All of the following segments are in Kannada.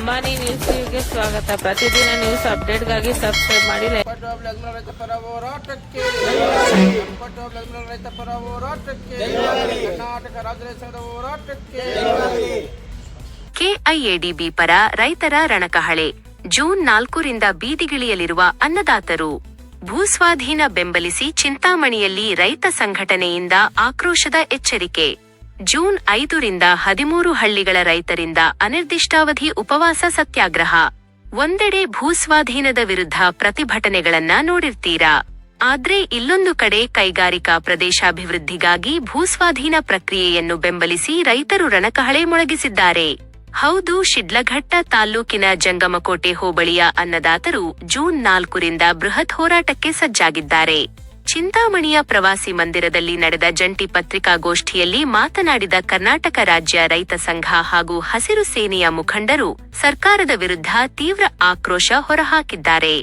ಅಂಬಾನಿ ನ್ಯೂಸ್ಗೆ ಸ್ವಾಗತ. ಪ್ರತಿದಿನ ನ್ಯೂಸ್ ಅಪ್ಡೇಟ್ಗಾಗಿ ಸಬ್ಸ್ಕ್ರೈಬ್ ಮಾಡಿ. ರೈತ ಪರ ಹೋರಾಟಕ್ಕೆ ರೈತ ಪರ ಹೋರಾಟಕ್ಕೆ ಕರ್ನಾಟಕ ರಾಜ್ಯ ರೈತ ಸಂಘದ ಹೋರಾಟಕ್ಕೆ ಕೆಐಎಡಿಬಿ ಪರ ರೈತರ ರಣಕಹಳೆ. ಜೂನ್ 4ರಿಂದ ಬೀದಿಗಿಳಿಯಲಿರುವ ಅನ್ನದಾತರು. ಭೂಸ್ವಾಧೀನ ಬೆಂಬಲಿಸಿ ಚಿಂತಾಮಣಿಯಲ್ಲಿ ರೈತ ಸಂಘಟನೆಯಿಂದ ಆಕ್ರೋಶದ ಎಚ್ಚರಿಕೆ. ಜೂನ್ 5ರಿಂದ 13 ಹಳ್ಳಿಗಳ ರೈತರಿಂದ ಅನಿರ್ದಿಷ್ಟಾವಧಿ ಉಪವಾಸ ಸತ್ಯಾಗ್ರಹ. ಒಂದೆಡೆ ಭೂಸ್ವಾಧೀನದ ವಿರುದ್ಧ ಪ್ರತಿಭಟನೆಗಳನ್ನ ನೋಡಿರ್ತೀರಾ. ಆದ್ರೆ ಇಲ್ಲೊಂದು ಕಡೆ ಕೈಗಾರಿಕಾ ಪ್ರದೇಶಾಭಿವೃದ್ಧಿಗಾಗಿ ಭೂಸ್ವಾಧೀನ ಪ್ರಕ್ರಿಯೆಯನ್ನು ಬೆಂಬಲಿಸಿ ರೈತರು ರಣಕಹಳೆ ಮೊಳಗಿಸಿದ್ದಾರೆ. ಹೌದು, ಶಿಡ್ಲಘಟ್ಟ ತಾಲ್ಲೂಕಿನ ಜಂಗಮಕೋಟೆ ಹೋಬಳಿಯ ಅನ್ನದಾತರು ಜೂನ್ 4ರಿಂದ ಬೃಹತ್ ಹೋರಾಟಕ್ಕೆ ಸಜ್ಜಾಗಿದ್ದಾರೆ. ಚಿಂತಾಮಣಿಯ ಪ್ರವಾಸಿ ಮಂದಿರದಲ್ಲಿ ನಡೆದ ಜಂಟಿ ಪತ್ರಿಕಾಗೋಷ್ಠಿಯಲ್ಲಿ ಮಾತನಾಡಿದ ಕರ್ನಾಟಕ ರಾಜ್ಯ ರೈತ ಸಂಘ ಹಾಗೂ ಹಸಿರು ಸೇನೆಯ ಮುಖಂಡರು ಸರ್ಕಾರದ ವಿರುದ್ಧ ತೀವ್ರ ಆಕ್ರೋಶ ಹೊರಹಾಕಿದ್ದಾರೆ.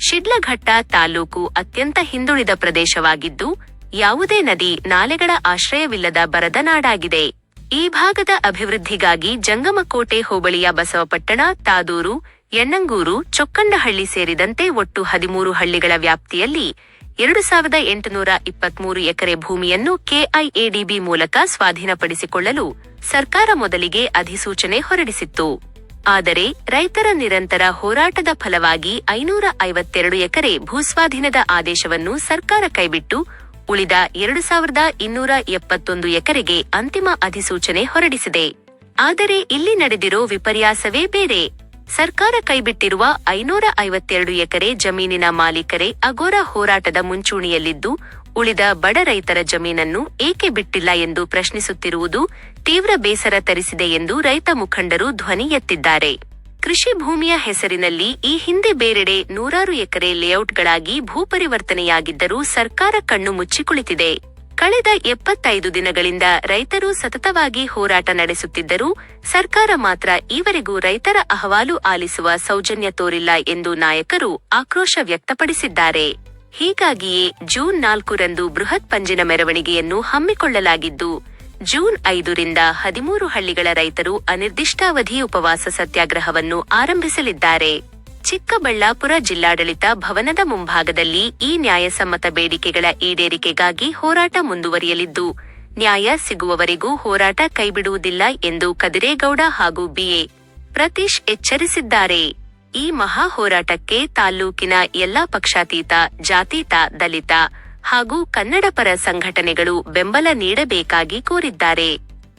ಶಿಡ್ಲಘಟ್ಟ ತಾಲ್ಲೂಕು ಅತ್ಯಂತ ಹಿಂದುಳಿದ ಪ್ರದೇಶವಾಗಿದ್ದು, ಯಾವುದೇ ನದಿ ನಾಲೆಗಳ ಆಶ್ರಯವಿಲ್ಲದ ಬರದ ನಾಡಾಗಿದೆ. ಈ ಭಾಗದ ಅಭಿವೃದ್ಧಿಗಾಗಿ ಜಂಗಮಕೋಟೆ ಹೋಬಳಿಯ ಬಸವಪಟ್ಟಣ, ತಾದೂರು, ಯಣ್ಣಂಗೂರು, ಚೊಕ್ಕಂಡಹಳ್ಳಿ ಸೇರಿದಂತೆ ಒಟ್ಟು 13 ಹಳ್ಳಿಗಳ ವ್ಯಾಪ್ತಿಯಲ್ಲಿ 2823 ಎಕರೆ ಭೂಮಿಯನ್ನು ಕೆಐಎಡಿಬಿ ಮೂಲಕ ಸ್ವಾಧೀನಪಡಿಸಿಕೊಳ್ಳಲು ಸರ್ಕಾರ ಮೊದಲಿಗೆ ಅಧಿಸೂಚನೆ ಹೊರಡಿಸಿತ್ತು. ಆದರೆ ರೈತರ ನಿರಂತರ ಹೋರಾಟದ ಫಲವಾಗಿ 552 ಎಕರೆ ಭೂಸ್ವಾಧೀನದ ಆದೇಶವನ್ನು ಸರ್ಕಾರ ಕೈಬಿಟ್ಟು ಉಳಿದ 2271 ಎಕರೆಗೆ ಅಂತಿಮ ಅಧಿಸೂಚನೆ ಹೊರಡಿಸಿದೆ. ಆದರೆ ಇಲ್ಲಿ ನಡೆದಿರೋ ವಿಪರ್ಯಾಸವೇ ಬೇರೆ. ಸರ್ಕಾರ ಕೈಬಿಟ್ಟಿರುವ 552 ಎಕರೆ ಜಮೀನಿನ ಮಾಲೀಕರೇ ಅಗೋರ ಹೋರಾಟದ ಮುಂಚೂಣಿಯಲ್ಲಿದ್ದು, ಉಳಿದ ಬಡ ರೈತರ ಜಮೀನನ್ನು ಏಕೆ ಬಿಟ್ಟಿಲ್ಲ ಎಂದು ಪ್ರಶ್ನಿಸುತ್ತಿರುವುದು ತೀವ್ರ ಬೇಸರ ತರಿಸಿದೆ ಎಂದು ರೈತ ಮುಖಂಡರು ಧ್ವನಿ ಎತ್ತಿದ್ದಾರೆ. ಕೃಷಿ ಭೂಮಿಯ ಹೆಸರಿನಲ್ಲಿ ಈ ಹಿಂದೆ ಬೇರೆಡೆ 100 ಎಕರೆ ಲೇಔಟ್ಗಳಾಗಿ ಭೂಪರಿವರ್ತನೆಯಾಗಿದ್ದರೂ ಸರ್ಕಾರ ಕಣ್ಣು ಮುಚ್ಚಿ ಕುಳಿತಿದೆ. ಕಳೆದ 75 ದಿನಗಳಿಂದ ರೈತರು ಸತತವಾಗಿ ಹೋರಾಟ ನಡೆಸುತ್ತಿದ್ದರೂ ಸರ್ಕಾರ ಮಾತ್ರ ಈವರೆಗೂ ರೈತರ ಅಹವಾಲು ಆಲಿಸುವ ಸೌಜನ್ಯ ತೋರಿಲ್ಲ ಎಂದು ನಾಯಕರು ಆಕ್ರೋಶ ವ್ಯಕ್ತಪಡಿಸಿದ್ದಾರೆ. ಹೀಗಾಗಿಯೇ ಜೂನ್ 4ರಂದು ಬೃಹತ್ ಪಂಜಿನ ಮೆರವಣಿಗೆಯನ್ನು ಹಮ್ಮಿಕೊಳ್ಳಲಾಗಿದ್ದು, ಜೂನ್ 5ರಿಂದ 13 ಹಳ್ಳಿಗಳ ರೈತರು ಅನಿರ್ದಿಷ್ಟಾವಧಿ ಉಪವಾಸ ಸತ್ಯಾಗ್ರಹವನ್ನು ಆರಂಭಿಸಲಿದ್ದಾರೆ. ಚಿಕ್ಕಬಳ್ಳಾಪುರ ಜಿಲ್ಲಾಡಳಿತ ಭವನದ ಮುಂಭಾಗದಲ್ಲಿ ಈ ನ್ಯಾಯಸಮ್ಮತ ಬೇಡಿಕೆಗಳ ಈಡೇರಿಕೆಗಾಗಿ ಹೋರಾಟ ಮುಂದುವರಿಯಲಿದ್ದು, ನ್ಯಾಯ ಸಿಗುವವರೆಗೂ ಹೋರಾಟ ಕೈಬಿಡುವುದಿಲ್ಲ ಎಂದು ಕದಿರೇಗೌಡ ಹಾಗೂ ಬಿಎ ಪ್ರತೀಶ್ ಎಚ್ಚರಿಸಿದ್ದಾರೆ. ಈ ಮಹಾ ಹೋರಾಟಕ್ಕೆ ತಾಲ್ಲೂಕಿನ ಎಲ್ಲಾ ಪಕ್ಷಾತೀತ, ಜಾತೀತ, ದಲಿತ ಹಾಗೂ ಕನ್ನಡ ಪರ ಸಂಘಟನೆಗಳು ಬೆಂಬಲ ನೀಡಬೇಕಾಗಿ ಕೋರಿದ್ದಾರೆ.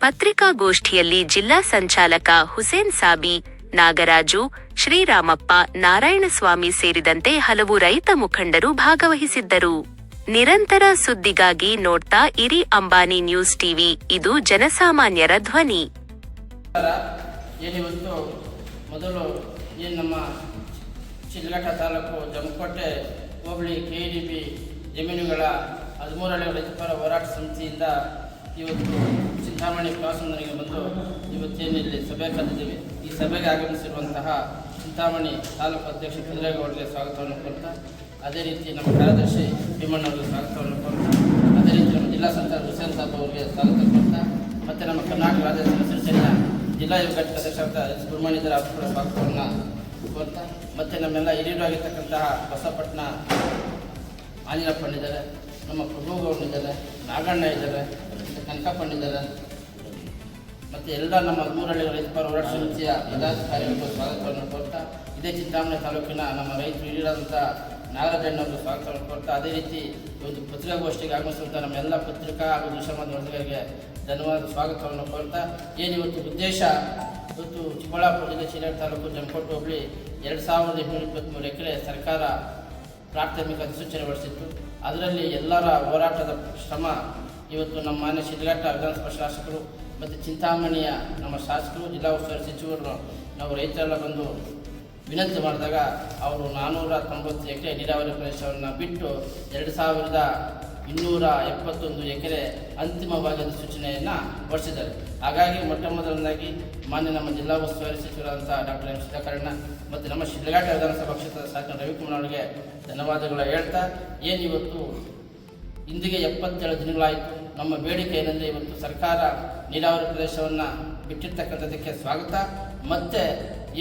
ಪತ್ರಿಕಾಗೋಷ್ಠಿಯಲ್ಲಿ ಜಿಲ್ಲಾ ಸಂಚಾಲಕ ಹುಸೇನ್ ಸಾಬಿ, ನಾಗರಾಜು, ಶ್ರೀರಾಮಪ್ಪ, ನಾರಾಯಣಸ್ವಾಮಿ ಸೇರಿದಂತೆ ಹಲವು ರೈತ ಮುಖಂಡರು ಭಾಗವಹಿಸಿದ್ದರು. ನಿರಂತರ ಸುದ್ದಿಗಾಗಿ ನೋಡ್ತಾ ಇರಿ ಅಂಬಾನಿ ನ್ಯೂಸ್ ಟಿವಿ, ಇದು ಜನಸಾಮಾನ್ಯರ ಧ್ವನಿ. ಮೊದಲು ನಮ್ಮ ಶಿಡ್ಲಘಟ್ಟ ತಾಲೂಕು ಜಮಕೋಟೆ ಹೋಬಳಿ ಕೆಇಡಿಬಿ ಜಮೀನುಗಳ 13 ಹಳ್ಳಿಗಳ ರೈತ ಪರ ಹೋರಾಟ ಸಮಿತಿಯಿಂದ ಇವತ್ತು ಚಿಂತಾಮಣಿ ಪ್ರವಾಸಕ್ಕೆ ಬಂದು ಇವತ್ತೇನಿಲ್ಲಿ ಸಭೆ ಕರೆದಿದ್ದೀವಿ. ಈ ಸಭೆಗೆ ಆಗಮಿಸಿರುವಂತಹ ಚಿಂತಾಮಣಿ ತಾಲೂಕು ಅಧ್ಯಕ್ಷ ಕದಿರೇಗೌಡರಿಗೆ ಸ್ವಾಗತವನ್ನು ಕೊಡ್ತಾ, ಅದೇ ರೀತಿ ನಮ್ಮ ಕಾರ್ಯದರ್ಶಿ ಭೀಮಣ್ಣವರಿಗೆ ಸ್ವಾಗತವನ್ನು ಕೊಡ್ತಾ, ಅದೇ ರೀತಿ ನಮ್ಮ ಜಿಲ್ಲಾ ಸಂಚಾಲಕ ಹುಸೇನ್ ಸಾಬ್ ಅವರಿಗೆ ಸ್ವಾಗತ ಕೊಡ್ತಾ, ಮತ್ತು ನಮ್ಮ ಕರ್ನಾಟಕ ರಾಜ್ಯ ಹಸಿರು ಸೇನೆಯ ಜಿಲ್ಲಾ ಯುವ ಘಟಕ ಅಧ್ಯಕ್ಷರಾದ ಸುಬ್ರಹ್ಮಣ್ಯರ ಅವರ ಸ್ವಾಗತವನ್ನು ಕೊಡ್ತಾ, ಮತ್ತು ನಮ್ಮೆಲ್ಲ ಹಿರಿಯರಾಗಿರ್ತಕ್ಕಂತಹ ಬಸವಪಟ್ಟಣ ಆಂಜನಪ್ಪಣ್ಣಿದ್ದಾರೆ, ನಮ್ಮ ಪ್ರಭುಗೌಡನಿದ್ದಾರೆ, ನಾಗಣ್ಣ ಇದ್ದಾರೆ, ಮತ್ತು ಕನಕಪ್ಪಣ್ಣಿದ್ದಾರೆ, ಮತ್ತು ಎಲ್ಲ ನಮ್ಮ 13 ಹಳ್ಳಿಗಳ ರೈತ ಪರ ಹೋರಾಟ ಸಮಿತಿಯ ಪದಾಧಿಕಾರಿಗಳಿಗೂ ಸ್ವಾಗತವನ್ನು ಕೊಡ್ತಾ, ಇದೇ ಚಿಂತಾಮಣಿ ತಾಲೂಕಿನ ನಮ್ಮ ರೈತರು ಹಿರಿಯರಾದಂಥ ನಾಗರಾಜಣ್ಣವರು ಸ್ವಾಗತವನ್ನು ಕೊಡ್ತಾ, ಅದೇ ರೀತಿ ಒಂದು ಪತ್ರಿಕಾಗೋಷ್ಠಿಗೆ ಆಗಮಿಸುವಂಥ ನಮ್ಮೆಲ್ಲ ಪತ್ರಿಕಾ ಹಾಗೂ ದೃಶ್ಯ ಮಾಧ್ಯಮಗಳಿಗೆ ಧನ್ಯವಾದ ಸ್ವಾಗತವನ್ನು ಕೊಡ್ತಾ, ಇವತ್ತು ಉದ್ದೇಶ ಇವತ್ತು ಚಿಕ್ಕಬಳ್ಳಾಪುರ ಜಿಲ್ಲೆ ಶಿಡ್ಲಘಟ್ಟ ತಾಲೂಕು ಜಮಕೋಟೆ ಹೋಬಳಿ 2823 ಎಕರೆ ಸರ್ಕಾರ ಪ್ರಾಥಮಿಕ ಅಧಿಸೂಚನೆ ಹೊರಡಿಸಿತ್ತು. ಅದರಲ್ಲಿ ಎಲ್ಲರ ಹೋರಾಟದ ಶ್ರಮ ಇವತ್ತು ನಮ್ಮ ಮಾನ್ಯ ಶಿಡ್ಲಘಟ್ಟ ವಿಧಾನಸಭಾ ಶಾಸಕರು ಮತ್ತು ಚಿಂತಾಮಣಿಯ ನಮ್ಮ ಶಾಸಕರು, ಜಿಲ್ಲಾ ಉಸ್ತುವಾರಿ ಸಚಿವರು ನಾವು ರೈತರೆಲ್ಲ ಬಂದು ವಿನಂತಿ ಮಾಡಿದಾಗ ಅವರು 490 ಎಕರೆ ನೀರಾವರಿ ಪ್ರದೇಶವನ್ನು ಬಿಟ್ಟು 2271 ಎಕರೆ ಅಂತಿಮವಾಗಿ ಅಧಿಸೂಚನೆಯನ್ನು ಹೊರಡಿಸಿದ್ದಾರೆ. ಹಾಗಾಗಿ ಮೊದಲನೇದಾಗಿ ಮಾನ್ಯ ನಮ್ಮ ಜಿಲ್ಲಾ ಉಸ್ತುವಾರಿ ಸಚಿವರಾದಂಥ ಡಾಕ್ಟರ್ ಎಂ ಸುಧಾಕರಣ್ಣ ಮತ್ತು ನಮ್ಮ ಶಿಡ್ಲಘಟ್ಟ ವಿಧಾನಸಭಾ ಕ್ಷೇತ್ರದ ಶಾಸಕ ರವಿಕುಮಾರ್ ಅವರಿಗೆ ಧನ್ಯವಾದಗಳು ಹೇಳ್ತಾ, ಇವತ್ತು ಇಂದಿಗೆ 77 ದಿನಗಳಾಯಿತು ನಮ್ಮ ಬೇಡಿಕೆ ಏನಂದರೆ ಇವತ್ತು ಸರ್ಕಾರ ನೀರಾವರಿ ಪ್ರದೇಶವನ್ನು ಬಿಟ್ಟಿರ್ತಕ್ಕಂಥದ್ದಕ್ಕೆ ಸ್ವಾಗತ. ಮತ್ತು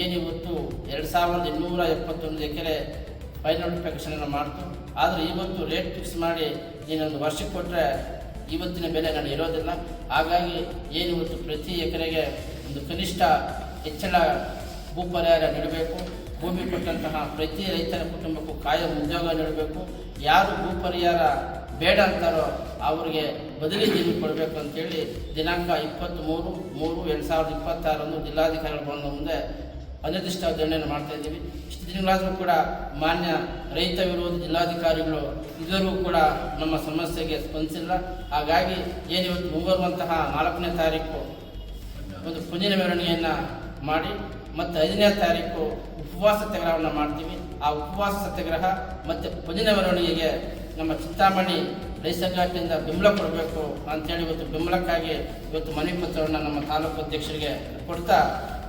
ಏನಿವತ್ತು 2271 ಎಕರೆ ಫೈನಲ್ ನೋಟಿಫಿಕೇಷನನ್ನು ಮಾಡ್ತು. ಆದರೆ ಇವತ್ತು ರೇಟ್ ಫಿಕ್ಸ್ ಮಾಡಿ ನೀನೊಂದು ವರ್ಷಕ್ಕೆ ಕೊಟ್ಟರೆ ಇವತ್ತಿನ ಬೆಲೆ ನಾನು ಇರೋದಿಲ್ಲ. ಹಾಗಾಗಿ ಏನಿವತ್ತು ಪ್ರತಿ ಎಕರೆಗೆ ಒಂದು ಕನಿಷ್ಠ ಹೆಚ್ಚಳ ಭೂ ಪರಿಹಾರ ನೀಡಬೇಕು. ಭೂಮಿ ಕೊಟ್ಟಂತಹ ಪ್ರತಿ ರೈತರ ಕುಟುಂಬಕ್ಕೂ ಕಾಯಂ ಉದ್ಯೋಗ ನೀಡಬೇಕು. ಯಾರು ಭೂ ಪರಿಹಾರ ಬೇಡ ಅಂತಾರೋ ಅವರಿಗೆ ಬದಲಿ ಜಮೀನು ಕೊಡಬೇಕು ಅಂತೇಳಿ ದಿನಾಂಕ 23/3/2026 ಜಿಲ್ಲಾಧಿಕಾರಿಗಳ ಭವನದ ಮುಂದೆ ಅನಿರ್ದಿಷ್ಟ ಧರಣಿಯನ್ನು ಮಾಡ್ತಾ ಇದ್ದೀವಿ. ಇಷ್ಟು ದಿನಗಳಾದರೂ ಕೂಡ ಮಾನ್ಯ ರೈತ ವಿರೋಧಿ ಜಿಲ್ಲಾಧಿಕಾರಿಗಳು ಇದರೂ ಕೂಡ ನಮ್ಮ ಸಮಸ್ಯೆಗೆ ಸ್ಪಂದಿಸಿಲ್ಲ. ಹಾಗಾಗಿ ಏನಿವತ್ತು ಮುಂಬರುವಂತಹ 4ನೇ ತಾರೀಕು ಒಂದು ಪುಂಜಿನ ಮೆರವಣಿಗೆಯನ್ನು ಮಾಡಿ ಮತ್ತು 5ನೇ ತಾರೀಕು ಉಪವಾಸ ಸತ್ಯಾಗ್ರಹವನ್ನು ಮಾಡ್ತೀವಿ. ಆ ಉಪವಾಸ ಸತ್ಯಾಗ್ರಹ ಮತ್ತು ಪುಂಜಿನ ಮೆರವಣಿಗೆಗೆ ನಮ್ಮ ಚಿಂತಾಮಣಿ ರೈತ ಸಂಘಟನೆಯಿಂದ ಬೆಂಬಲ ಕೊಡಬೇಕು ಅಂಥೇಳಿ ಇವತ್ತು ಬೆಂಬಲಕ್ಕಾಗಿ ಇವತ್ತು ಮನವಿ ಪತ್ರವನ್ನು ನಮ್ಮ ತಾಲೂಕು ಅಧ್ಯಕ್ಷರಿಗೆ ಕೊಡ್ತಾ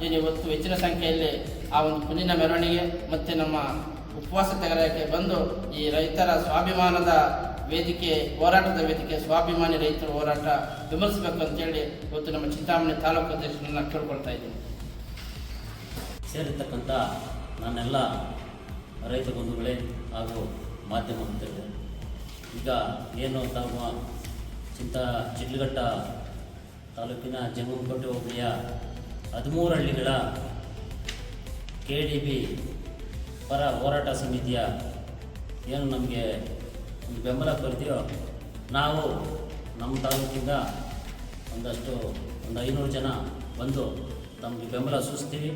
ಏನಿವತ್ತು ಹೆಚ್ಚಿನ ಸಂಖ್ಯೆಯಲ್ಲಿ ಆ ಒಂದು ಪುಂಜಿನ ಮೆರವಣಿಗೆ ಮತ್ತು ನಮ್ಮ ಉಪವಾಸ ಸತ್ಯಾಗ್ರಹಕ್ಕೆ ಬಂದು ಈ ರೈತರ ಸ್ವಾಭಿಮಾನದ ವೇದಿಕೆ ಹೋರಾಟದ ವೇದಿಕೆ ಸ್ವಾಭಿಮಾನಿ ರೈತರ ಹೋರಾಟ ಬೆಂಬಲಿಸಬೇಕು ಅಂತೇಳಿ ಇವತ್ತು ನಮ್ಮ ಚಿಂತಾಮಣಿ ತಾಲೂಕು ಅಧ್ಯಕ್ಷರನ್ನು ಕೇಳ್ಕೊಳ್ತಾ ಇದ್ದೀನಿ. ಸೇರಿರ್ತಕ್ಕಂಥ ನನ್ನೆಲ್ಲ ರೈತ ಬಂಧುಗಳೇ ಹಾಗೂ ಮಾಧ್ಯಮ ಮಿತ್ರರೇ, ಈಗ ಏನು ತಮ್ಮ ಶಿಡ್ಲಘಟ್ಟ ತಾಲೂಕಿನ ಜಂಗಮಕೋಟೆ ಹೋಬಳಿಯ 13 ಹಳ್ಳಿಗಳ KDB ಪರ ಹೋರಾಟ ಸಮಿತಿಯ ಏನು ನಮಗೆ ಒಂದು ಬೆಂಬಲ ಕೊಡ್ತೀವೋ ನಾವು ನಮ್ಮ ತಾಲೂಕಿಂದ ಒಂದು 500 ಜನ ಬಂದು ನಮಗೆ ಬೆಂಬಲ ಸೂಚಿಸ್ತೀವಿ.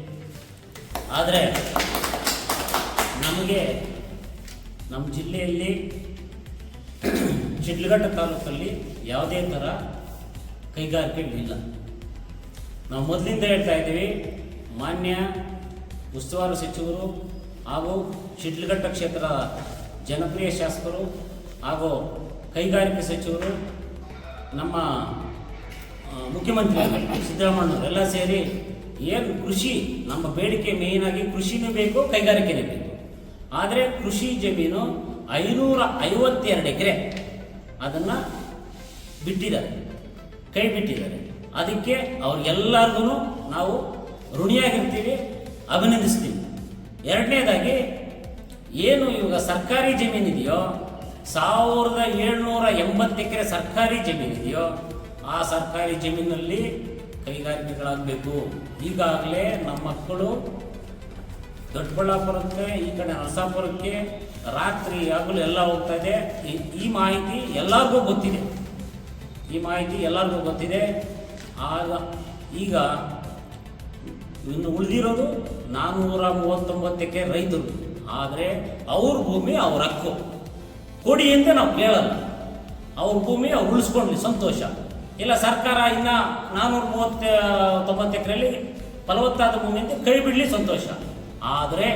ಆದರೆ ನಮಗೆ ನಮ್ಮ ಜಿಲ್ಲೆಯಲ್ಲಿ ಶಿಡ್ಲಘಟ್ಟ ತಾಲೂಕಲ್ಲಿ ಯಾವುದೇ ಥರ ಕೈಗಾರಿಕೆಗಳಿಲ್ಲ. ನಾವು ಮೊದಲಿಂದ ಹೇಳ್ತಾ ಇದ್ದೀವಿ, ಮಾನ್ಯ ಉಸ್ತುವಾರಿ ಸಚಿವರು ಹಾಗೂ ಶಿಡ್ಲಘಟ್ಟ ಕ್ಷೇತ್ರದ ಜನಪ್ರಿಯ ಶಾಸಕರು ಹಾಗೂ ಕೈಗಾರಿಕೆ ಸಚಿವರು ನಮ್ಮ ಮುಖ್ಯಮಂತ್ರಿಗಳು ಸಿದ್ದರಾಮಯ್ಯನವರೆಲ್ಲ ಸೇರಿ ಏನು ಕೃಷಿ ನಮ್ಮ ಬೇಡಿಕೆ ಮೇಯ್ನಾಗಿ ಕೃಷಿನೂ ಬೇಕು, ಕೈಗಾರಿಕೆನೇ ಬೇಕು. ಆದರೆ ಕೃಷಿ ಜಮೀನು 552 ಎಕರೆ ಅದನ್ನು ಬಿಟ್ಟಿದ್ದಾರೆ, ಕೈ ಬಿಟ್ಟಿದ್ದಾರೆ. ಅದಕ್ಕೆ ಅವ್ರಿಗೆಲ್ಲರಿಗೂ ನಾವು ಋಣಿಯಾಗಿರ್ತೀವಿ, ಅಭಿನಂದಿಸ್ತೀವಿ. ಎರಡನೇದಾಗಿ ಏನು ಇವಾಗ ಸರ್ಕಾರಿ ಜಮೀನಿದೆಯೋ 1780 ಎಕರೆ ಸರ್ಕಾರಿ ಜಮೀನಿದೆಯೋ ಆ ಸರ್ಕಾರಿ ಜಮೀನಲ್ಲಿ ಕೈಗಾರಿಕೆಗಳಾಗಬೇಕು. ಈಗಾಗಲೇ ನಮ್ಮ ಮಕ್ಕಳು ದೊಡ್ಡಬಳ್ಳಾಪುರಕ್ಕೆ ಈ ಕಡೆ ನರಸಾಪುರಕ್ಕೆ ರಾತ್ರಿ ಹಗಲು ಎಲ್ಲ ಹೋಗ್ತಾ ಇದೆ. ಈ ಮಾಹಿತಿ ಎಲ್ಲರಿಗೂ ಗೊತ್ತಿದೆ, ಆಗ ಈಗ ಇನ್ನು ಉಳಿದಿರೋದು 439 ಎಕರೆ ರೈತರು. ಆದರೆ ಅವ್ರ ಭೂಮಿ ಅವ್ರ ಹಕ್ಕು, ಕೊಡಿ ಅಂತ ನಾವು ಕೇಳಲ್ಲ. ಅವ್ರ ಭೂಮಿ ಅವ್ರು ಉಳಿಸ್ಕೊಂಡ್ಲಿ ಸಂತೋಷ. ಇಲ್ಲ ಸರ್ಕಾರ ಇನ್ನು 439 ಎಕರೆಯಲ್ಲಿ ಫಲವತ್ತಾದ ಭೂಮಿ ಅಂತ ಕೈ ಬಿಡಲಿ ಸಂತೋಷ. ಆದರೆ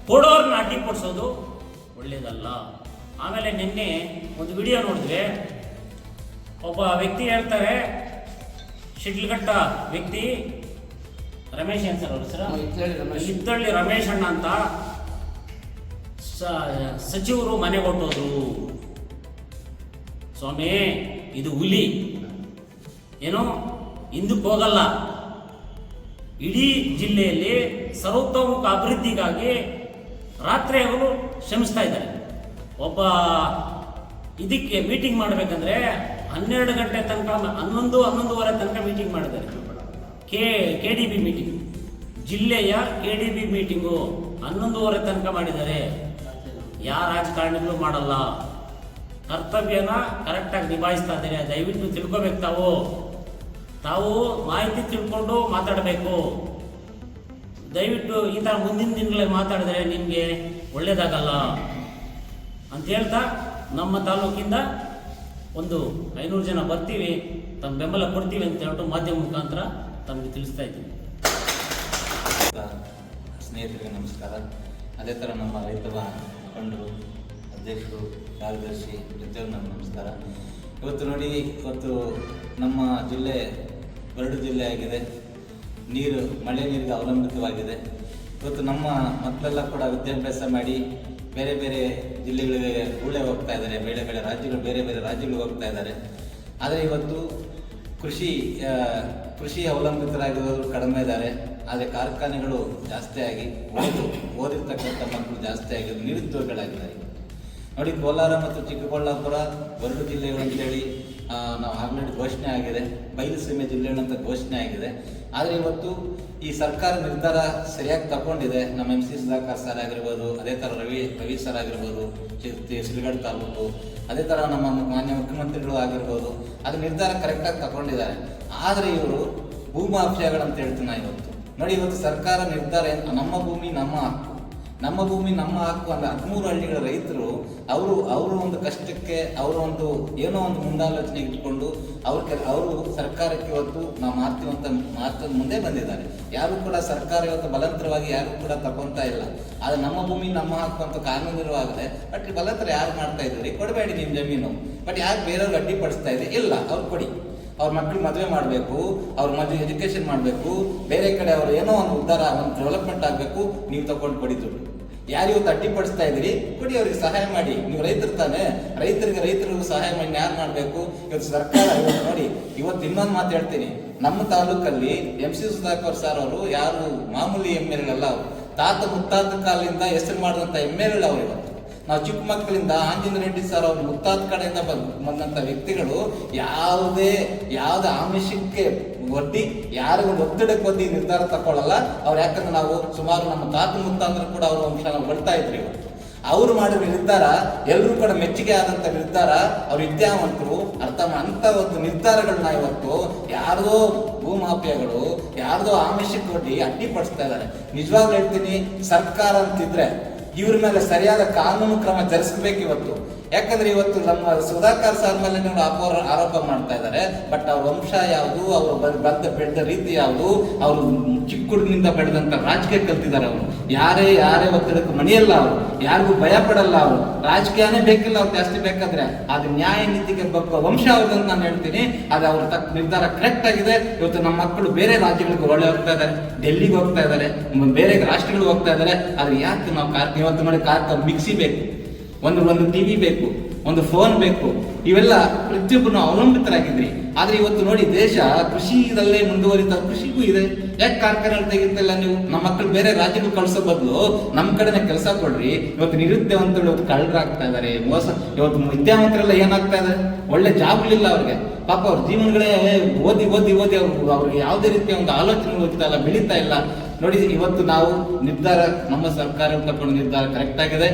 ಕೊಡೋರ್ನ ಅಡ್ಡಿಪಡಿಸೋದು ಒಳ್ಳೇದಲ್ಲ. ಆಮೇಲೆ ನಿನ್ನೆ ಒಂದು ವಿಡಿಯೋ ನೋಡಿದ್ರೆ ಒಬ್ಬ ವ್ಯಕ್ತಿ ಹೇಳ್ತಾರೆ, ಶಿಡ್ಲಘಟ್ಟ ವ್ಯಕ್ತಿ ರಮೇಶ್ ಏನ್ ಸರ್ ಅವ್ರ ಹೆಸರು, ಇದ್ದಳ್ಳಿ ರಮೇಶ್ ಅಣ್ಣ ಅಂತ, ಸಚಿವರು ಮನೆ ಕೊಟ್ಟೋದ್ರು. ಸ್ವಾಮಿ, ಇದು ಹುಲಿ ಏನೋ ಹಿಂದಕ್ಕೆ ಹೋಗಲ್ಲ. ಇಡೀ ಜಿಲ್ಲೆಯಲ್ಲಿ ಸರ್ವತೋಮುಖ ಅಭಿವೃದ್ಧಿಗಾಗಿ ರಾತ್ರಿ ಹಗಲು ಶ್ರಮಿಸ್ತಾ ಇದ್ದಾರೆ. ಒಬ್ಬ ಇದಕ್ಕೆ ಮೀಟಿಂಗ್ ಮಾಡಬೇಕಂದ್ರೆ 12 ಗಂಟೆ ತನಕ 11:30 ತನಕ ಮೀಟಿಂಗ್ ಮಾಡಿದ್ದಾರೆ. KDB ಮೀಟಿಂಗ್, ಜಿಲ್ಲೆಯ KDB ಮೀಟಿಂಗು 11:30 ತನಕ ಮಾಡಿದ್ದಾರೆ. ಯಾರ ರಾಜಕಾರಣಿಗಳು ಮಾಡಲ್ಲ, ಕರ್ತವ್ಯನ ಕರೆಕ್ಟಾಗಿ ನಿಭಾಯಿಸ್ತಾ ಇದ್ದಾರೆ. ದಯವಿಟ್ಟು ತಿಳ್ಕೊಬೇಕು, ತಾವು ಮಾಹಿತಿ ತಿಳ್ಕೊಂಡು ಮಾತಾಡಬೇಕು. ದಯವಿಟ್ಟು ಈ ಥರ ಮುಂದಿನ ದಿನಗಳಲ್ಲಿ ಮಾತಾಡಿದ್ರೆ ನಿಮಗೆ ಒಳ್ಳೇದಾಗಲ್ಲ ಅಂತ ಹೇಳ್ತಾ ನಮ್ಮ ತಾಲೂಕಿಂದ ಒಂದು 500 ಜನ ಬರ್ತೀವಿ, ತಮ್ಮ ಬೆಂಬಲ ಕೊಡ್ತೀವಿ ಅಂತ ಹೇಳ್ಬಿಟ್ಟು ಮಾಧ್ಯಮ ಮುಖಾಂತರ ತಮಗೆ ತಿಳಿಸ್ತಾ ಇದ್ದೀವಿ. ಸ್ನೇಹಿತರಿಗೆ ನಮಸ್ಕಾರ. ಅದೇ ಥರ ನಮ್ಮ ರೈತರ ಮುಖಂಡರು, ಅಧ್ಯಕ್ಷರು, ಕಾರ್ಯದರ್ಶಿ ಪ್ರತಿಯೊಂದು ನಮ್ಮ ನಮಸ್ಕಾರ. ಇವತ್ತು ನೋಡಿ, ಇವತ್ತು ನಮ್ಮ ಜಿಲ್ಲೆ ಬರಡು ಜಿಲ್ಲೆ ಆಗಿದೆ. ಮಳೆ ನೀರಿಗೆ ಅವಲಂಬಿತವಾಗಿದೆ. ಇವತ್ತು ನಮ್ಮ ಮಕ್ಕಳೆಲ್ಲ ಕೂಡ ವಿದ್ಯಾಭ್ಯಾಸ ಮಾಡಿ ಬೇರೆ ಬೇರೆ ಜಿಲ್ಲೆಗಳಿಗೆ ಹೋಗ್ತಾ ಇದ್ದಾರೆ, ಬೇರೆ ಬೇರೆ ರಾಜ್ಯಗಳಿಗೆ ಹೋಗ್ತಾ ಇದ್ದಾರೆ. ಆದರೆ ಇವತ್ತು ಕೃಷಿ ಅವಲಂಬಿತರಾಗಿರೋರು ಕಡಿಮೆ ಇದ್ದಾರೆ. ಆದರೆ ಕಾರ್ಖಾನೆಗಳು ಜಾಸ್ತಿ ಆಗಿ ಓದಿರ್ತಕ್ಕಂಥ ಮಕ್ಕಳು ಜಾಸ್ತಿ ಆಗಿ ನಿರುದ್ಯೋಗಿಗಳಾಗಿದ್ದಾರೆ. ನೋಡಿ, ಕೋಲಾರ ಮತ್ತು ಚಿಕ್ಕಬಳ್ಳಾಪುರ 2 ಜಿಲ್ಲೆಗಳು ಅಂತೇಳಿ ನಾವು ಆಲ್ರೆಡಿ ಘೋಷಣೆ ಆಗಿದೆ, ಬಯಲುಸೀಮೆ ಜಿಲ್ಲೆಗಳಂತ ಘೋಷಣೆ ಆಗಿದೆ. ಆದರೆ ಇವತ್ತು ಈ ಸರ್ಕಾರ ನಿರ್ಧಾರ ಸರಿಯಾಗಿ ತಗೊಂಡಿದೆ. ನಮ್ಮ MC ಸುಧಾಕರ್ ಸರ್ ಆಗಿರ್ಬೋದು, ಅದೇ ಥರ ರವಿ ಸರ್ ಆಗಿರ್ಬೋದು, ಸಿಲ್ಗಡ್ ತಾಲೂಕು, ಅದೇ ಥರ ನಮ್ಮ ಮಾನ್ಯ ಮುಖ್ಯಮಂತ್ರಿಗಳು ಆಗಿರ್ಬೋದು, ಅದು ನಿರ್ಧಾರ ಕರೆಕ್ಟಾಗಿ ತಗೊಂಡಿದ್ದಾರೆ. ಆದರೆ ಇವರು ಭೂಮಾಫಿಯಾಗಳಂತ ಹೇಳ್ತೀನಿ ಇವತ್ತು. ನೋಡಿ, ಇವತ್ತು ಸರ್ಕಾರ ನಿರ್ಧಾರ ನಮ್ಮ ಭೂಮಿ ನಮ್ಮ ಹಕ್ಕು, ನಮ್ಮ ಭೂಮಿ ನಮ್ಮ ಹಕ್ಕು ಅಂದ್ರೆ 13 ಹಳ್ಳಿಗಳ ರೈತರು ಅವರು ಒಂದು ಕಷ್ಟಕ್ಕೆ ಅವರು ಒಂದು ಏನೋ ಒಂದು ಮುಂದಾಲೋಚನೆ ಇಟ್ಕೊಂಡು ಅವರು ಸರ್ಕಾರಕ್ಕೆ ಇವತ್ತು ನಾವು ಮಾಡ್ತೀವಿ ಅಂತ ಮುಂದೆ ಬಂದಿದ್ದಾರೆ. ಯಾರು ಕೂಡ ಸರ್ಕಾರ ಇವತ್ತು ಬಲವಂತರವಾಗಿ ಯಾರು ಕೂಡ ತಗೊಂತಾ ಇಲ್ಲ. ಆದರೆ ನಮ್ಮ ಭೂಮಿ ನಮ್ಮ ಹಕ್ಕು ಅಂತ ಕಾನೂನು ಇರುವಾಗಲೇ ಬಟ್ ಬಲವಂತರ ಯಾರು ಮಾಡ್ತಾ ಇದ್ದೀರಿ, ಕೊಡಬೇಡಿ ನಿಮ್ಮ ಜಮೀನು, ಬಟ್ ಯಾಕೆ ಬೇರೆಯವ್ರಿಗೆ ಅಡ್ಡಿಪಡಿಸ್ತಾ ಇದೆ? ಇಲ್ಲ, ಅವ್ರು ಕೊಡಿ. ಅವ್ರ ಮಕ್ಳು ಮದುವೆ ಮಾಡಬೇಕು, ಅವ್ರ ಮದುವೆ ಎಜುಕೇಶನ್ ಮಾಡಬೇಕು, ಬೇರೆ ಕಡೆ ಅವ್ರು ಏನೋ ಒಂದು ಉದ್ಧಾರ ಒಂದು ಡೆವಲಪ್ಮೆಂಟ್ ಆಗಬೇಕು, ನೀವು ತಗೊಂಡು ಕೊಡಿ ದುಡ್ಡು. ಯಾರು ಇವತ್ತು ಅಡ್ಡಿಪಡಿಸ್ತಾ ಇದ್ದೀರಿ, ಕೊಡಿ, ಅವ್ರಿಗೆ ಸಹಾಯ ಮಾಡಿ. ನೀವು ರೈತರು ತಾನೆ, ರೈತರಿಗೂ ಸಹಾಯ ಮಾಡಿ ಯಾರು ಮಾಡಬೇಕು? ಇವತ್ತು ಸರ್ಕಾರ ನೋಡಿ, ಇವತ್ತು ಇನ್ನೊಂದು ಮಾತು ಹೇಳ್ತೀನಿ. ನಮ್ಮ ತಾಲೂಕಲ್ಲಿ MC ಸುಧಾಕರ್ ಸರ್ ಅವರು ಯಾರು ಮಾಮೂಲಿ MLA ಅವರು ತಾತ ಮುತ್ತಾತ ಕಾಲದಿಂದ ಹೆಸರು ಮಾಡಿದಂಥ MLA ಅವರು. ಇವತ್ತು ನಾವು ಚಿಕ್ಕ ಮಕ್ಕಳಿಂದ ಆಂಜನೇಯ ರೆಡ್ಡಿ ಸರ್ ಅವ್ರ ಮುತ್ತಾದ ಕಡೆಯಿಂದ ಬಂದಂಥ ವ್ಯಕ್ತಿಗಳು ಯಾವುದೇ ಆಮಿಷಕ್ಕೆ ಒಡ್ಡಿ ಯಾರಿಗೂ ಒತ್ತಡಕ್ಕೆ ಒದ್ದಿ ನಿರ್ಧಾರ ತಗೊಳ್ಳಲ್ಲ ಅವ್ರು. ಯಾಕಂದ್ರೆ ನಾವು ಸುಮಾರು ನಮ್ಮ ತಾತ ಮುತ್ತಾಂದ್ರು ಕೂಡ ಅವ್ರ ವಂಶ ನಾವು ಬರ್ತಾ ಇದ್ರಿ. ಇವತ್ತು ಅವರು ಮಾಡಿರೋ ನಿರ್ಧಾರ ಎಲ್ಲರೂ ಕೂಡ ಮೆಚ್ಚುಗೆ ಆದಂಥ ನಿರ್ಧಾರ. ಅವ್ರ ವಿದ್ಯಾವಂತರು ಅಂತ ಒಂದು ನಿರ್ಧಾರಗಳನ್ನ ಇವತ್ತು ಯಾರ್ದೋ ಭೂಮಾಫಿಯಾಗಳು ಯಾರ್ದೋ ಆಮಿಷಕ್ಕೆ ಒಡ್ಡಿ ಅಡ್ಡಿಪಡಿಸ್ತಾ ಇದ್ದಾರೆ. ನಿಜವಾಗ್ಲೂ ಹೇಳ್ತೀನಿ, ಸರ್ಕಾರ ಅಂತಿದ್ರೆ ಇವ್ರ ಮೇಲೆ ಸರಿಯಾದ ಕಾನೂನು ಕ್ರಮ ಜರುಗಿಸ್ಬೇಕು ಇವತ್ತು. ಯಾಕಂದ್ರೆ ಇವತ್ತು ನಮ್ಮ ಸುಧಾಕರ್ ಸರ್ ಮೇಲೆ ಆರೋಪ ಮಾಡ್ತಾ ಇದ್ದಾರೆ. ಬಟ್ ಅವ್ರ ವಂಶ ಯಾವುದು, ಅವರು ಬೆಳೆದ ರೀತಿ ಯಾವುದು, ಅವರು ಚಿಕ್ಕ ಹುಡುಗನಿಂದ ಬೆಳೆದಂತ ರಾಜಕೀಯ ಕಲ್ತಿದ್ದಾರೆ. ಅವರು ಯಾರೇ ಒತ್ತಡಕ್ಕೆ ಮಣಿಯಲ್ಲ, ಅವರು ಯಾರಿಗೂ ಭಯ ಪಡಲ್ಲ. ಅವರು ರಾಜಕೀಯನೇ ಬೇಕಿಲ್ಲ, ಅವ್ರು ಜಾಸ್ತಿ ಬೇಕಾದ್ರೆ ಅದು ನ್ಯಾಯ ನೀತಿಗೆ ಬಗ್ಗ ವಂಶ ಅವ್ರದಂತ ನಾನು ಹೇಳ್ತೀನಿ. ಅದು ಅವ್ರ ನಿರ್ಧಾರ ಕರೆಕ್ಟ್ ಆಗಿದೆ. ಇವತ್ತು ನಮ್ಮ ಮಕ್ಕಳು ಬೇರೆ ರಾಜ್ಯಗಳಿಗೆ ಒಳ್ಳೆ ಹೋಗ್ತಾ ಇದ್ದಾರೆ, ಡೆಲ್ಲಿಗೆ ಹೋಗ್ತಾ ಇದ್ದಾರೆ, ಬೇರೆ ರಾಷ್ಟ್ರಗಳಿಗೆ ಹೋಗ್ತಾ ಇದ್ದಾರೆ. ಆದ್ರೆ ಯಾಕೆ ನಾವು ಇವತ್ತು ನೋಡಿ ಮಿಕ್ಸಿ ಬೇಕು, ಒಂದು ಟಿವಿ ಬೇಕು, ಒಂದು ಫೋನ್ ಬೇಕು, ಇವೆಲ್ಲ ಪ್ರತಿಯೊಬ್ಬರು ಅವಲಂಬಿತರಾಗಿದ್ರಿ. ಆದ್ರೆ ಇವತ್ತು ನೋಡಿ, ದೇಶ ಕೃಷಿಯಲ್ಲೇ ಮುಂದುವರಿತಾ, ಕೃಷಿಗೂ ಇದೆ. ಯಾಕೆ ಕಾರ್ಖಾನೆಗಳು ತೆಗಿತಿಲ್ಲ ನೀವು? ನಮ್ಮ ಮಕ್ಕಳು ಬೇರೆ ರಾಜ್ಯಗಳು ಕಳಿಸೋ ಬದಲು ನಮ್ಮ ಕಡೆನೆ ಕೆಲಸ ಕೊಡ್ರಿ. ಇವತ್ತು ನಿರುದ್ಯೋಗವಂತರು ಇವತ್ತು ಕಳ್ಳರಾಗ್ತಾ ಇದಾರೆ, ಮೋಸ. ಇವತ್ತು ವಿದ್ಯಾವಂತರೆಲ್ಲ ಏನಾಗ್ತಾ ಇದೆ, ಒಳ್ಳೆ ಜಾಬ್ಗಳಿಲ್ಲ ಅವ್ರಿಗೆ. ಪಾಪ ಅವ್ರ ಜೀವನಗಳೇ ಓದಿ ಅವ್ರಿಗೆ ಯಾವುದೇ ರೀತಿಯ ಒಂದು ಆಲೋಚನೆ ಹೋಗ್ತಾ ಇಲ್ಲ, ಬೆಳೀತಾ ಇಲ್ಲ. ನೋಡಿ, ಇವತ್ತು ನಾವು ನಿರ್ಧಾರ ನಮ್ಮ ಸರ್ಕಾರ ತಗೊಂಡು ನಿರ್ಧಾರ ಕರೆಕ್ಟ್ ಆಗಿದೆ.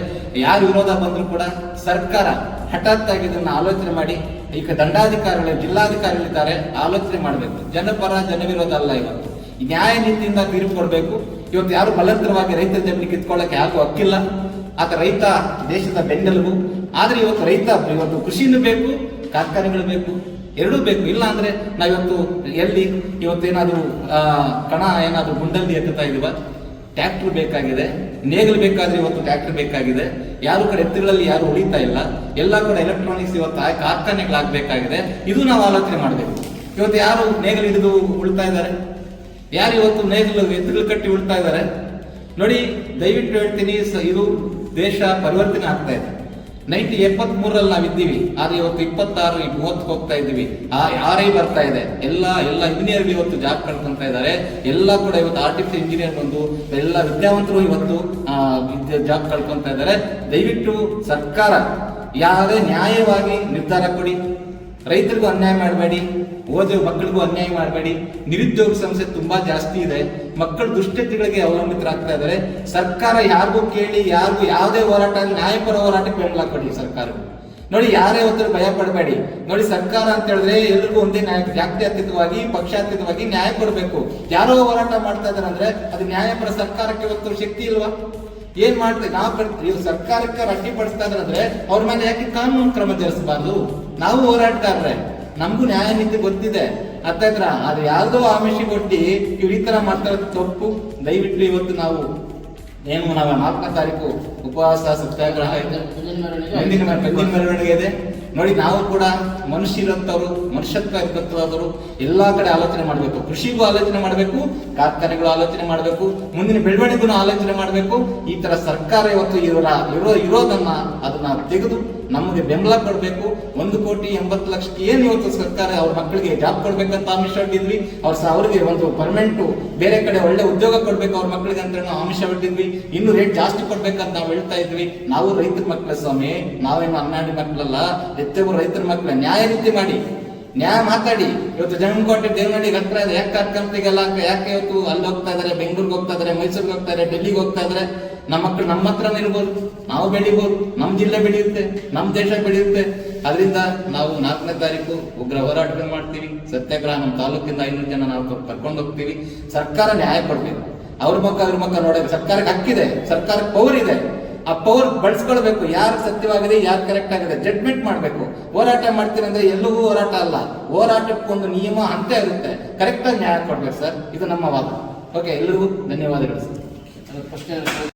ಯಾರು ವಿರೋಧ ಬಂದ್ರು ಕೂಡ ಸರ್ಕಾರ ಹಠಾತ್ ಆಗಿ ಇದನ್ನ ಆಲೋಚನೆ ಮಾಡಿ, ಈಗ ದಂಡಾಧಿಕಾರಿಗಳು ಜಿಲ್ಲಾಧಿಕಾರಿಗಳಿದ್ದಾರೆ, ಆಲೋಚನೆ ಮಾಡಬೇಕು. ಜನಪರ ಜನ ವಿರೋಧ ಅಲ್ಲ. ಇವತ್ತು ನ್ಯಾಯ ನೀತಿಯಿಂದ ತೀರ್ಪು ಕೊಡಬೇಕು. ಇವತ್ತು ಯಾರು ಬಲವಂತರವಾಗಿ ರೈತರ ಜಮೀನು ಕಿತ್ಕೊಳ್ಳಕ್ಕೆ ಯಾರಿಗೂ ಹಕ್ಕಿಲ್ಲ. ಆತ ರೈತ ದೇಶದ ಬೆನ್ನೆಲುಬು. ಆದ್ರೆ ಇವತ್ತು ಕೃಷಿನೂ ಬೇಕು, ಕಾರ್ಖಾನೆಗಳು ಬೇಕು, ಎರಡೂ ಬೇಕು. ಇಲ್ಲ ಅಂದ್ರೆ ನಾವಿವತ್ತು ಇವತ್ತೇನಾದ್ರೂ ಏನಾದ್ರೂ ಗುಂಡಲ್ಲಿ ಎತ್ತುತ್ತಾ ಇದೀವ? ಟ್ಯಾಕ್ಟರ್ ಬೇಕಾಗಿದೆ, ನೇಗಿಲು ಬೇಕಾದ್ರೆ ಇವತ್ತು ಟ್ಯಾಕ್ಟರ್ ಬೇಕಾಗಿದೆ. ಯಾರು ಕಡೆ ಎತ್ತುಗಳಲ್ಲಿ ಯಾರು ಉಳಿತಾ ಇಲ್ಲ, ಎಲ್ಲ ಕಡೆ ಎಲೆಕ್ಟ್ರಾನಿಕ್ಸ್ ಇವತ್ತು ಕಾರ್ಖಾನೆಗಳಾಗಬೇಕಾಗಿದೆ. ಇದು ನಾವು ಆಲೋಚನೆ ಮಾಡಬೇಕು. ಇವತ್ತು ಯಾರು ನೇಗಿಲು ಹಿಡಿದು ಉಳ್ತಾ ಇದ್ದಾರೆ? ಯಾರು ಇವತ್ತು ಎತ್ತುಗಳು ಕಟ್ಟಿ ಉಳ್ತಾ ಇದ್ದಾರೆ? ನೋಡಿ, ದಯವಿಟ್ಟು ಹೇಳ್ತೀನಿ, ಇದು ದೇಶ ಪರಿವರ್ತನೆ ಆಗ್ತಾ ಇದೆ. 1973ರಲ್ಲಿ ನಾವಿದ್ದೀವಿ, ಆದ್ರೆ ಇವತ್ತು 26, 30 ಹೋಗ್ತಾ ಇದ್ದೀವಿ. RI ಬರ್ತಾ ಇದೆ. ಎಲ್ಲ ಇಂಜಿನಿಯರ್ಗಳು ಇವತ್ತು ಜಾಬ್ ಕಳ್ಕೊಂತ ಇದ್ದಾರೆ. ಎಲ್ಲ ಕೂಡ ಇವತ್ತು ಆರ್ಟಿಫಿಷಿಯಲ್ ಇಂಜಿನಿಯರ್ ಬಂದು ಎಲ್ಲ ವಿದ್ಯಾವಂತರು ಇವತ್ತು ಜಾಬ್ ಕಳ್ಕೊಂತ ಇದ್ದಾರೆ. ದಯವಿಟ್ಟು ಸರ್ಕಾರ ಯಾರೇ ನ್ಯಾಯವಾಗಿ ನಿರ್ಧಾರ ಕೊಡಿ. ರೈತರಿಗೂ ಅನ್ಯಾಯ ಮಾಡಬೇಡಿ, ಓದೋ ಮಕ್ಕಳಿಗೂ ಅನ್ಯಾಯ ಮಾಡಬೇಡಿ. ನಿರುದ್ಯೋಗ ಸಮಸ್ಯೆ ತುಂಬಾ ಜಾಸ್ತಿ ಇದೆ. ಮಕ್ಕಳು ದುಷ್ಟತೆಗಳಿಗೆ ಅವಲಂಬಿತರಾಗ್ತಾ ಇದ್ದಾರೆ. ಸರ್ಕಾರ ಯಾರಿಗೂ ಕೇಳಿ ಯಾರಿಗೂ ಯಾವುದೇ ಹೋರಾಟ, ನ್ಯಾಯಪರ ಹೋರಾಟಕ್ಕೆ ಬೆಂಬಲ ಕೊಡಿ ಸರ್ಕಾರ. ನೋಡಿ, ಯಾರೇ ಒತ್ತಡ ಭಯ ಪಡಬೇಡಿ. ನೋಡಿ, ಸರ್ಕಾರ ಅಂತ ಹೇಳಿದ್ರೆ ಎಲ್ರಿಗೂ ಒಂದೇ ನ್ಯಾಯ, ಜಾತ್ಯತೀತವಾಗಿ ಪಕ್ಷಾತೀತವಾಗಿ ನ್ಯಾಯ ಕೊಡಬೇಕು. ಯಾರೋ ಹೋರಾಟ ಮಾಡ್ತಾ ಇದಾರೆ ಅಂದ್ರೆ ಅದು ನ್ಯಾಯಪರ ಸರ್ಕಾರಕ್ಕೆ ಇವತ್ತು ಶಕ್ತಿ ಇಲ್ವಾ? ಏನ್ ಮಾಡ್ತೀವಿ ನಾವು? ಸರ್ಕಾರಕ್ಕೆ ಅಡ್ಡಿಪಡಿಸ್ತಾ ಇದ್ರೆ ಅವ್ರ ಮೇಲೆ ಯಾಕೆ ಕಾನೂನು ಕ್ರಮ ಜರುಗಿಸಬಾರ್ದು? ನಾವು ಹೋರಾಟಗಾರರೇ, ನಮಗೂ ನ್ಯಾಯ ನೀತಿ ಗೊತ್ತಿದೆ. ಅರ್ಥ ಆಯ್ತಾ? ಅದು ಯಾವ್ದೋ ಆಮಿಷ ಕೊಟ್ಟಿ ಇವ್ರು ಈ ತರ ಮಾಡ್ತಾ ತಪ್ಪು. ದಯವಿಟ್ಟು ಇವತ್ತು ನಾವು 4ನೇ ತಾರೀಕು ಉಪವಾಸ ಸತ್ಯಾಗ್ರಹ ಇದೆ, ಮುಂದಿನ ಮೆರವಣಿಗೆ ಇದೆ. ನೋಡಿ, ನಾವು ಕೂಡ ಮನುಷ್ಯರಂತವ್ರು, ಮನುಷ್ಯತ್ವ ಇರ್ತಕ್ಕಂಥವ್ರು ಎಲ್ಲಾ ಕಡೆ ಆಲೋಚನೆ ಮಾಡಬೇಕು. ಕೃಷಿಗೂ ಆಲೋಚನೆ ಮಾಡಬೇಕು, ಕಾರ್ಖಾನೆಗಳು ಆಲೋಚನೆ ಮಾಡಬೇಕು, ಮುಂದಿನ ಬೆಳವಣಿಗೆಗೂ ಆಲೋಚನೆ ಮಾಡಬೇಕು. ಈ ತರ ಸರ್ಕಾರ ಇವತ್ತು ಇರೋದನ್ನ ಅದನ್ನ ತೆಗೆದು ನಮಗೆ ಬೆಂಬಲ ಕೊಡಬೇಕು. 1,80,00,000 ಏನು ಇವತ್ತು ಸರ್ಕಾರ ಅವ್ರ ಮಕ್ಕಳಿಗೆ ಜಾಬ್ ಕೊಡ್ಬೇಕಂತ ಆಮಿಷ ಹೊಟ್ಟಿದ್ವಿ. ಅವ್ರಿಗೆ ಒಂದು ಪರ್ಮನೆಂಟ್ ಬೇರೆ ಕಡೆ ಒಳ್ಳೆ ಉದ್ಯೋಗ ಕೊಡ್ಬೇಕು ಅವ್ರ ಮಕ್ಕಳಿಗೆ ಅಂತ ನಾವು ಆಮಿಷ ಹೊಟ್ಟಿದ್ವಿ. ಇನ್ನು ರೇಟ್ ಜಾಸ್ತಿ ಕೊಡ್ಬೇಕಂತ ನಾವು ಹೇಳ್ತಾ ಇದ್ವಿ. ನಾವು ರೈತರ ಮಕ್ಕಳ ಸ್ವಾಮಿ, ನಾವೇನು ಅನ್ನಾಡಿ ಮಕ್ಕಳಲ್ಲ, ಎತ್ತವರು ರೈತರ ಮಕ್ಕಳ. ನ್ಯಾಯ ರೀತಿ ಮಾಡಿ, ನ್ಯಾಯ ಮಾತಾಡಿ. ಇವತ್ತು ಜಮಕೋಟೆ ದೇವನಹಳ್ಳಿಗೆ ಹತ್ರ ಇದೆ, ಯಾಕೆ ಕಂಪ್ನಿಗೆಲ್ಲ ಯಾಕೆ ಇವತ್ತು ಅಲ್ಲಿ ಹೋಗ್ತಾ ಇದಾರೆ, ಬೆಂಗಳೂರಿಗೆ ಹೋಗ್ತಾ ಇದಾರೆ, ಮೈಸೂರಿಗೆ ಹೋಗ್ತಾ ಇದಾರೆ, ಡೆಲ್ಲಿಗೆ ಹೋಗ್ತಾ ಇದಾರೆ. ನಮ್ಮ ಮಕ್ಕಳು ನಮ್ಮ ಹತ್ರನೇ ಇರ್ಬೋದು, ನಾವು ಬೆಳಿಬೋದು, ನಮ್ಮ ಜಿಲ್ಲೆ ಬೆಳೆಯುತ್ತೆ, ನಮ್ಮ ದೇಶ ಬೆಳೆಯುತ್ತೆ. ಅದರಿಂದ ನಾವು 4ನೇ ತಾರೀಕು ಉಗ್ರ ಹೋರಾಟ ಮಾಡ್ತೀವಿ, ಸತ್ಯಾಗ್ರಹ. ನಮ್ಮ ತಾಲೂಕಿಂದ 500 ಜನ ನಾವು ಕರ್ಕೊಂಡು ಹೋಗ್ತೀವಿ. ಸರ್ಕಾರ ನ್ಯಾಯ ಕೊಡ್ಬೇಕು. ಅವ್ರ ಮಕ್ಕ ನೋಡಬೇಕು. ಸರ್ಕಾರಕ್ಕೆ ಹಕ್ಕಿದೆ, ಸರ್ಕಾರಕ್ಕೆ ಪವರ್ ಇದೆ. ಆ ಪವರ್ ಬಳಸ್ಕೊಳ್ಬೇಕು. ಯಾರು ಸತ್ಯವಾಗಿದೆ, ಯಾರು ಕರೆಕ್ಟ್ ಆಗಿದೆ ಜಡ್ಜ್ಮೆಂಟ್ ಮಾಡಬೇಕು. ಹೋರಾಟ ಮಾಡ್ತೀರಿ ಅಂದ್ರೆ ಎಲ್ಲವೂ ಹೋರಾಟ ಅಲ್ಲ, ಹೋರಾಟಕ್ಕೊಂದು ನಿಯಮ ಹಂತ ಇರುತ್ತೆ. ಕರೆಕ್ಟ್ ಆಗಿ ನ್ಯಾಯ ಕೊಡ್ಬೇಕು ಸರ್, ಇದು ನಮ್ಮ ವಾದ. ಓಕೆ, ಎಲ್ಲರಿಗೂ ಧನ್ಯವಾದಗಳು ಸರ್. ಪ್ರಶ್ನೆ